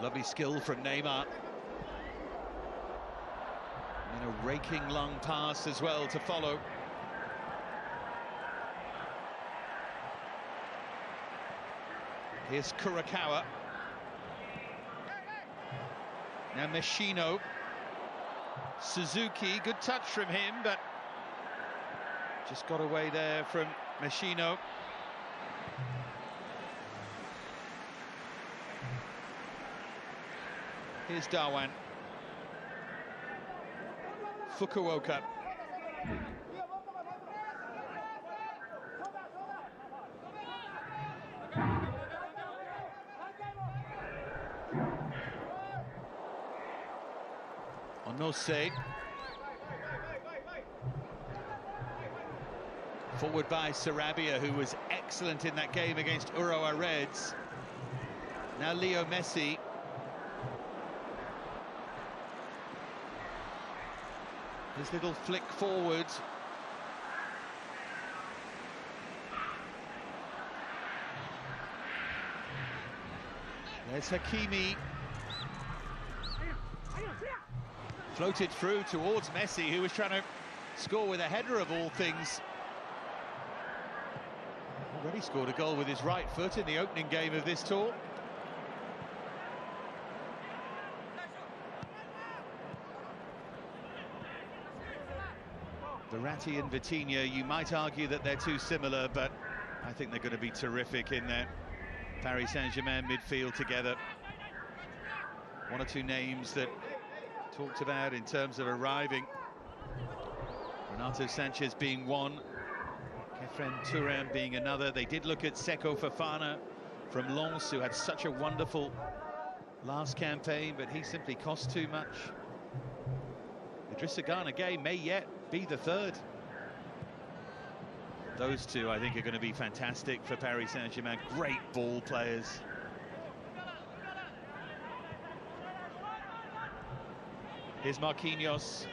Lovely skill from Neymar. And a raking long pass as well to follow. Here's Kurakawa. Now Meshino. Suzuki, good touch from him, but just got away there from Meshino. Here's Dawan. Fukuoka. Onose. Forward by Sarabia, who was excellent in that game against Urawa Reds. Now Leo Messi. His little flick forward. There's Hakimi. Floated through towards Messi, who was trying to score with a header of all things. Already scored a goal with his right foot in the opening game of this tour. Verratti and Vitinha, you might argue that they're too similar, but I think they're going to be terrific in that Paris Saint-Germain midfield together. One or two names that talked about in terms of arriving. Renato Sanchez being one, Kefren Turan being another. They did look at Seko Fofana from Lens, who had such a wonderful last campaign, but he simply cost too much. Idrissa Gana Gueye may yet be the third. Those two, I think, are going to be fantastic for Paris Saint-Germain. Great ball players. Here's Marquinhos.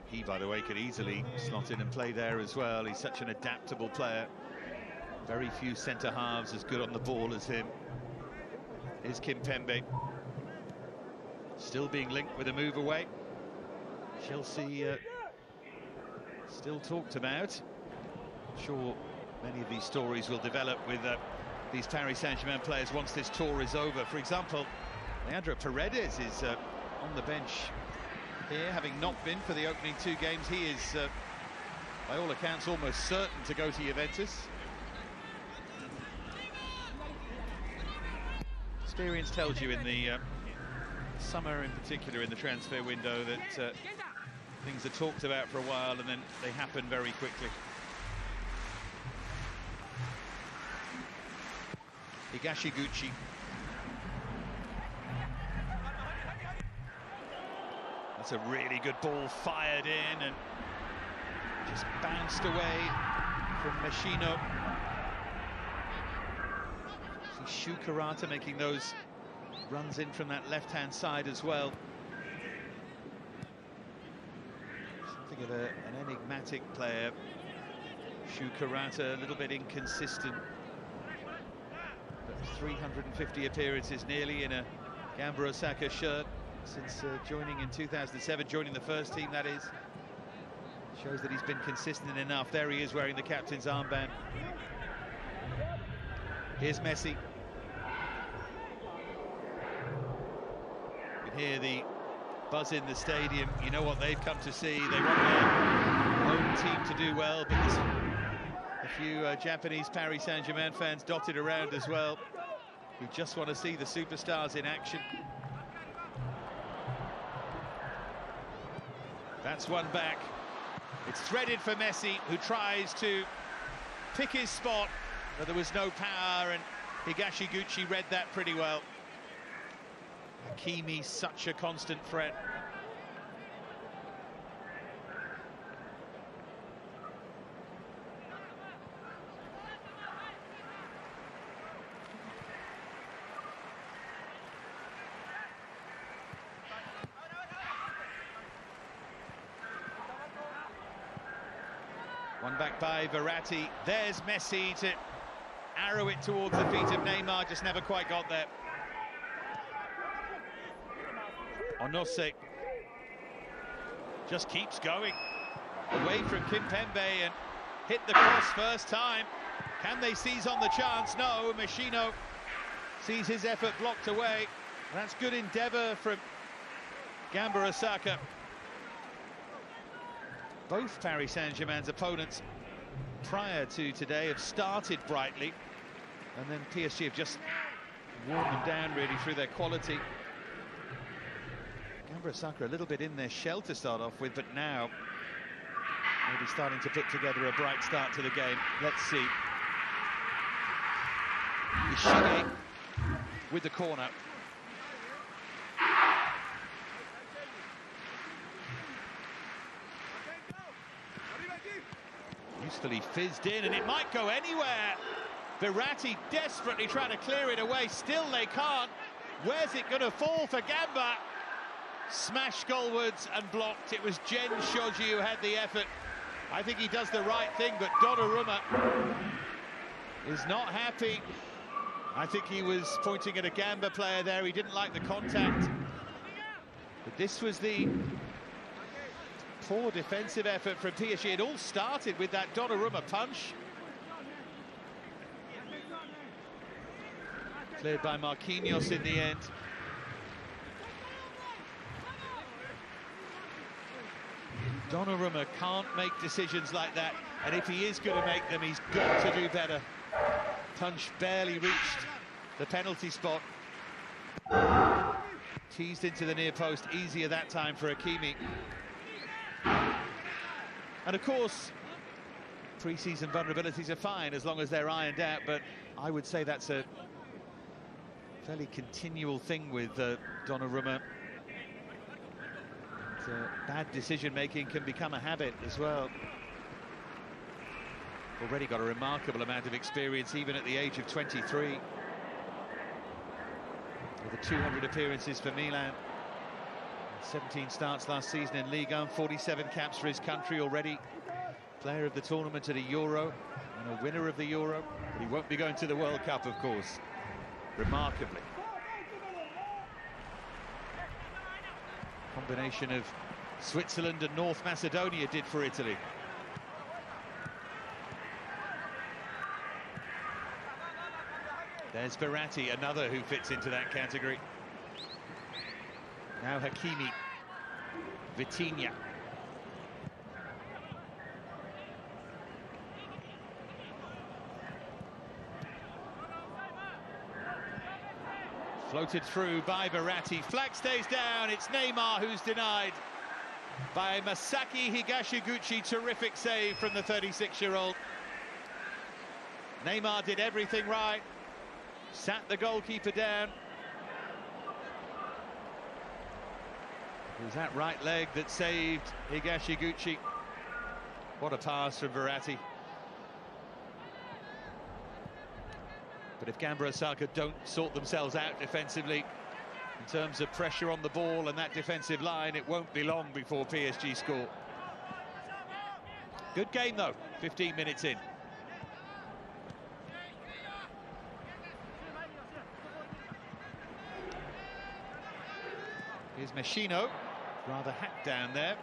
He, by the way, could easily slot in and play there as well. He's such an adaptable player. Very few centre-halves as good on the ball as him. Here's Kimpembe. Still being linked with a move away. Chelsea still talked about. I'm sure many of these stories will develop with these Paris Saint-Germain players once this tour is over. For example, Leandro Paredes is on the bench here, having not been for the opening two games. He is, by all accounts, almost certain to go to Juventus. Experience tells you in the summer, in particular in the transfer window, that things are talked about for a while and then they happen very quickly. Higashiguchi. That's a really good ball fired in and just bounced away from Meshino. See Shukarata making those runs in from that left-hand side as well. Something of an enigmatic player. Shukarata, a little bit inconsistent. But 350 appearances nearly in a Gamba Osaka shirt since joining in 2007, joining the first team, that is. Shows that he's been consistent enough. There he is wearing the captain's armband. Here's Messi. You can hear the buzz in the stadium. You know what they've come to see. They want their home team to do well, but there's a few Japanese Paris Saint-Germain fans dotted around as well, who just want to see the superstars in action. That's one back. It's threaded for Messi, who tries to pick his spot, but there was no power, and Higashiguchi read that pretty well. Hakimi, such a constant threat. One back by Verratti. There's Messi to arrow it towards the feet of Neymar, just never quite got there. Onose just keeps going away from Kimpembe and hit the cross first time. Can they seize on the chance? No, Machino sees his effort blocked away. That's good endeavour from Gamba Osaka. Both Paris Saint-Germain's opponents prior to today have started brightly, and then PSG have just worn them down really through their quality. Gamba Osaka a little bit in their shell to start off with, but now maybe starting to put together a bright start to the game. Let's see. Ishige with the corner. Usefully fizzed in, and it might go anywhere. Verratti desperately trying to clear it away. Still they can't. Where's it going to fall for Gamba? Smashed goalwards and blocked. It was Jen Shoji who had the effort. I think he does the right thing, but Donnarumma is not happy. I think he was pointing at a Gamba player there. He didn't like the contact. But this was the poor defensive effort from PSG. It all started with that Donnarumma punch. Cleared by Marquinhos in the end. Donnarumma can't make decisions like that, and if he is going to make them, he's got to do better. Punch barely reached the penalty spot. Teased into the near post, easier that time for Hakimi. And of course, pre-season vulnerabilities are fine as long as they're ironed out, but I would say that's a fairly continual thing with Donnarumma. Bad decision-making can become a habit as well. Already got a remarkable amount of experience, even at the age of 23. With the 200 appearances for Milan. 17 starts last season in Ligue 1, 47 caps for his country already. Player of the tournament at a Euro, and a winner of the Euro. But he won't be going to the World Cup, of course. Remarkably. Combination of Switzerland and North Macedonia did for Italy. There's Verratti, another who fits into that category. Now Hakimi, Vitinha. Floated through by Verratti. Flag stays down. It's Neymar who's denied by Masaki Higashiguchi. Terrific save from the 36-year-old. Neymar did everything right. Sat the goalkeeper down. It was that right leg that saved Higashiguchi. What a pass from Verratti. But if Gamba Osaka don't sort themselves out defensively, in terms of pressure on the ball and that defensive line, it won't be long before PSG score. Good game, though, 15 minutes in. Here's Machino, rather hacked down there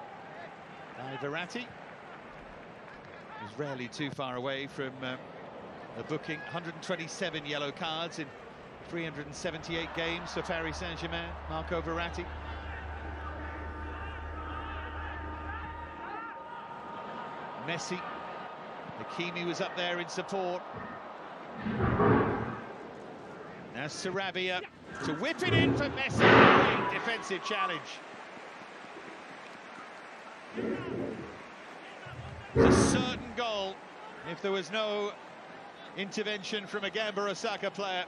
by Verratti. He's rarely too far away from a booking. 127 yellow cards in 378 games for Paris Saint-Germain. Marco Verratti. Messi. Hakimi was up there in support. Now Sarabia to whip it in for Messi. Great defensive challenge. It's a certain goal if there was no intervention from a Gamba Osaka player.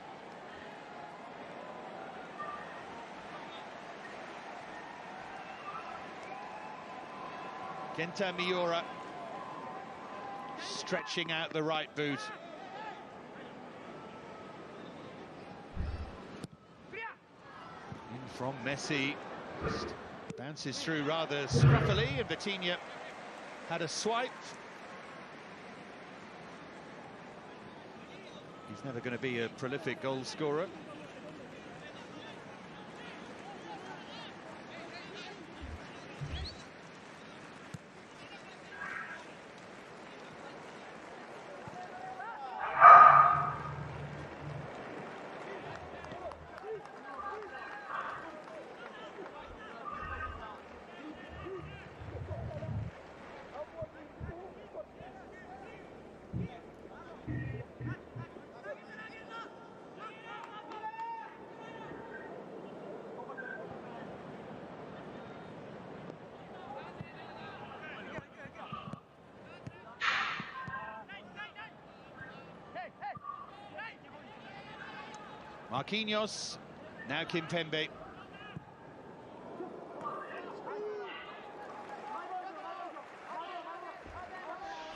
Kenta Miura stretching out the right boot. In from Messi. Just bounces through rather scruffily, and Vitinha had a swipe. He's never going to be a prolific goal scorer. Marquinhos, now Kimpembe.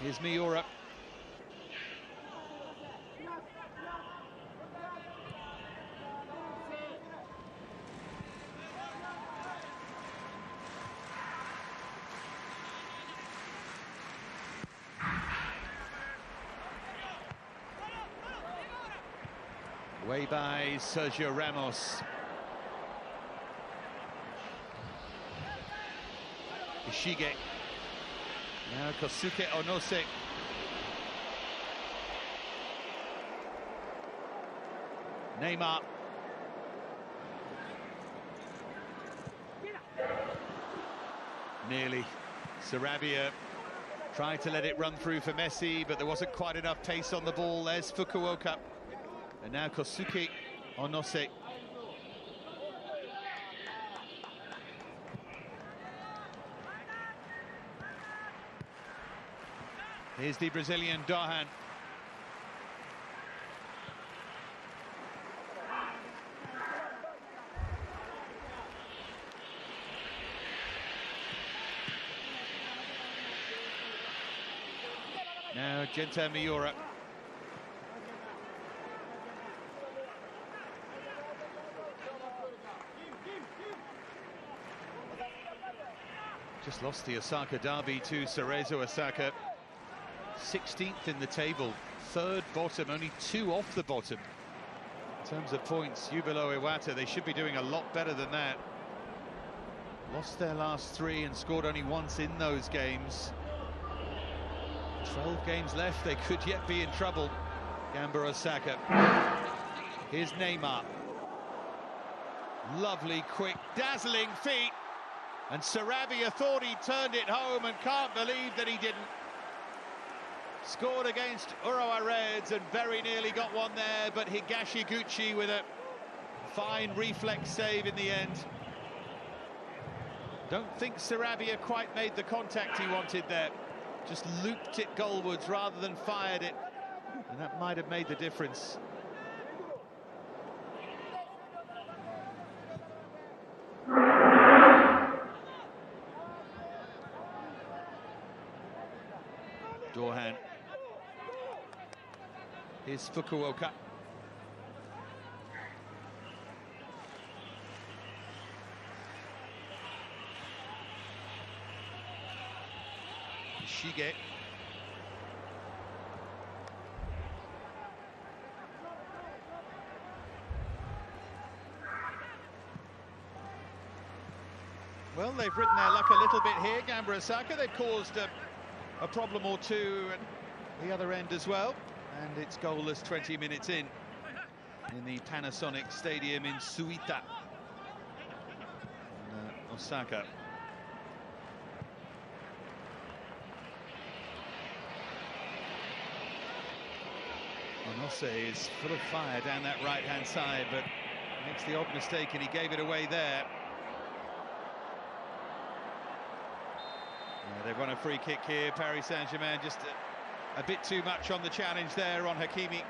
Here's Miura. Way by Sergio Ramos. Ishige. Now Kosuke Onose. Neymar. Nearly. Sarabia tried to let it run through for Messi, but there wasn't quite enough pace on the ball. There's Fukuoka. And now Kosuke Onose. Here's the Brazilian Dohan. Now Genta Miura. Just lost the Osaka derby to Cerezo Osaka. 16th in the table, third bottom, only 2 off the bottom. In terms of points, Jubilo Iwata, they should be doing a lot better than that. Lost their last 3 and scored only once in those games. 12 games left, they could yet be in trouble. Gamba Osaka. Here's Neymar. Lovely, quick, dazzling feet. And Sarabia thought he turned it home and can't believe that he didn't. Scored against Urawa Reds and very nearly got one there, but Higashiguchi with a fine reflex save in the end. Don't think Sarabia quite made the contact he wanted there. Just looped it goalwards rather than fired it, and that might have made the difference. Dohan. Here's Fukuoka. Ishige. Well, they've ridden their luck a little bit here, Gamba Osaka. They've caused a problem or two at the other end as well. And it's goalless 20 minutes in the Panasonic Stadium in Suita, in Osaka. Onose is full of fire down that right-hand side, but makes the odd mistake and he gave it away there. They've won a free kick here, Paris Saint-Germain, just a bit too much on the challenge there on Hakimi.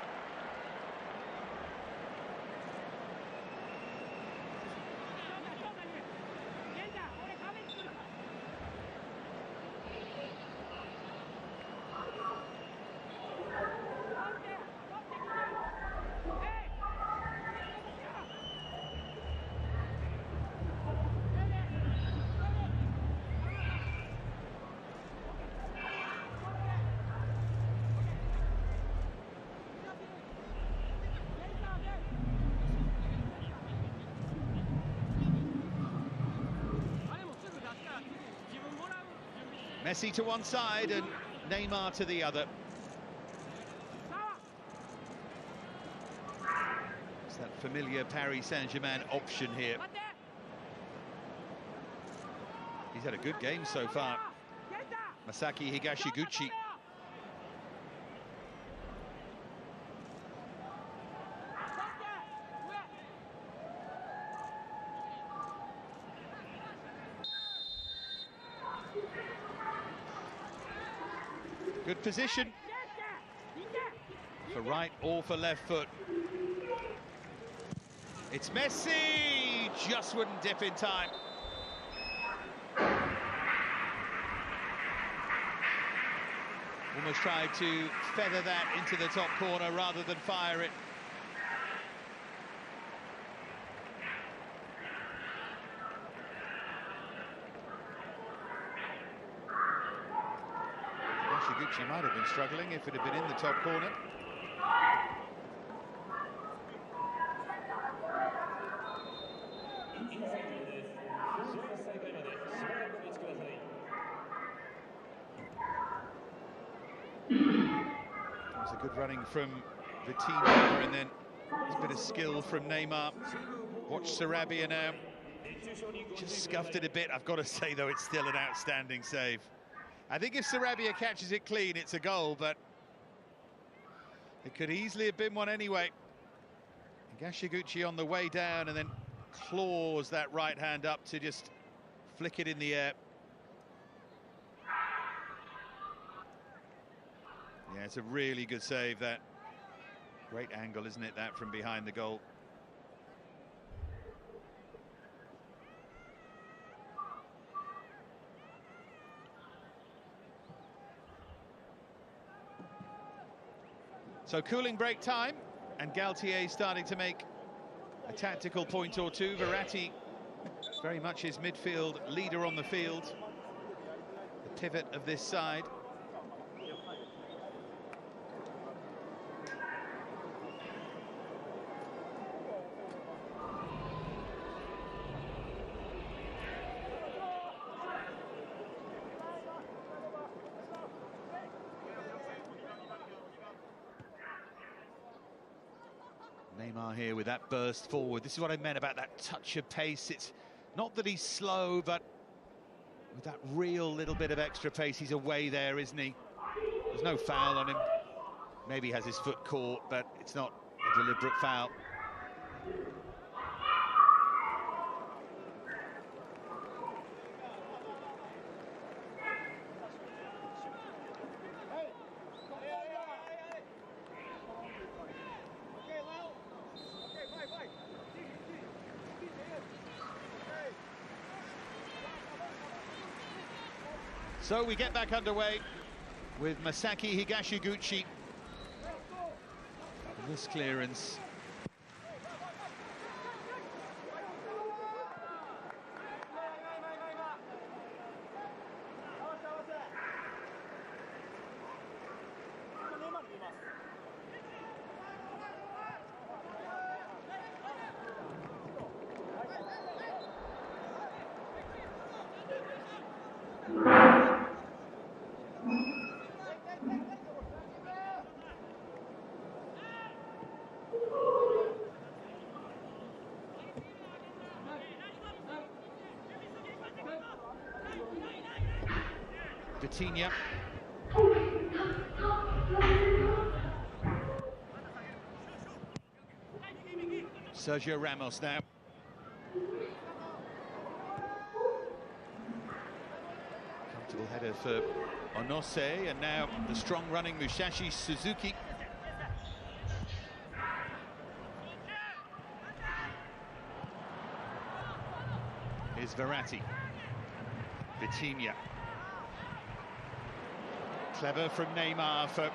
Messi to one side and Neymar to the other. It's that familiar Paris Saint-Germain option here. He's had a good game so far. Masaki Higashiguchi. Good position for right or for left foot. It's Messi, just wouldn't dip in time. Almost tried to feather that into the top corner rather than fire it. Higashiguchi might have been struggling if it had been in the top corner. It was a good running from Vitinha, and then a bit of skill from Neymar. Watch Sarabia now. Just scuffed it a bit. I've got to say, though, it's still an outstanding save. I think if Sarabia catches it clean, it's a goal, but it could easily have been one anyway. Higashiguchi on the way down and then claws that right hand up to just flick it in the air. Yeah, it's a really good save, that. Great angle, isn't it, that from behind the goal. So cooling break time, and Galtier starting to make a tactical point or two. Verratti, very much his midfield leader on the field, the pivot of this side. Neymar here with that burst forward. This is what I meant about that touch of pace. It's not that he's slow, but with that real little bit of extra pace, he's away there, isn't he? There's no foul on him. Maybe he has his foot caught, but it's not a deliberate foul. So we get back underway with Masaki Higashiguchi. This clearance. Vitinha. Sergio Ramos now. Comfortable header for Onose, and now the strong running Musashi Suzuki. Here's Verratti. Vitinha. Clever from Neymar for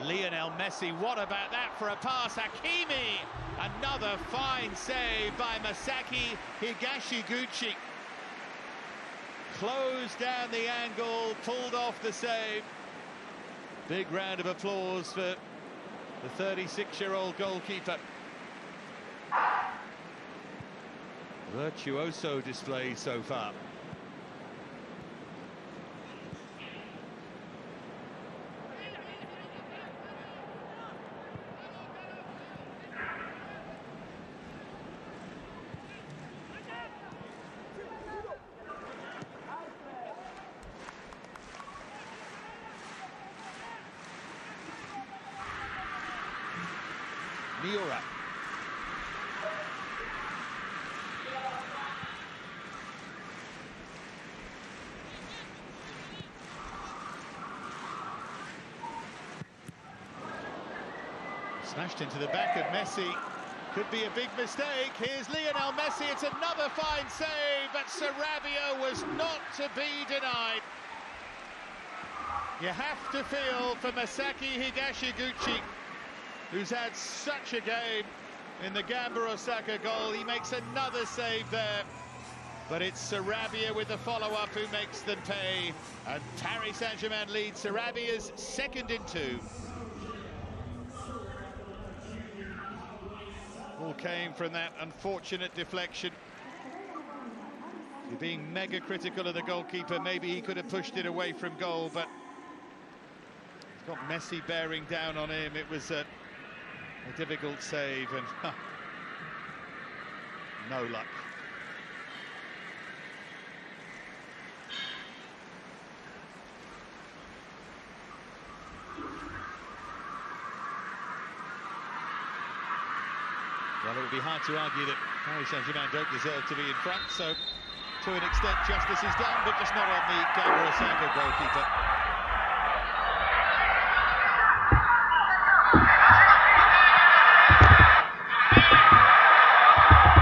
Lionel Messi. What about that for a pass? Hakimi! Another fine save by Masaki Higashiguchi. Closed down the angle, pulled off the save. Big round of applause for the 36-year-old goalkeeper. Virtuoso display so far. Miura. Smashed into the back of Messi. Could be a big mistake. Here's Lionel Messi. It's another fine save, but Sarabia was not to be denied. You have to feel for Masaki Higashiguchi, who's had such a game in the Gamba Osaka goal. He makes another save there. But it's Sarabia with the follow-up who makes them pay. And Paris Saint-Germain leads. Sarabia's second in 2. All came from that unfortunate deflection. You're being mega critical of the goalkeeper. Maybe he could have pushed it away from goal, but he's got Messi bearing down on him. It was a difficult save, and no luck. Well, it would be hard to argue that Paris Saint-Germain don't deserve to be in front, so to an extent justice is done, but just not on the Gamba Osaka goalkeeper.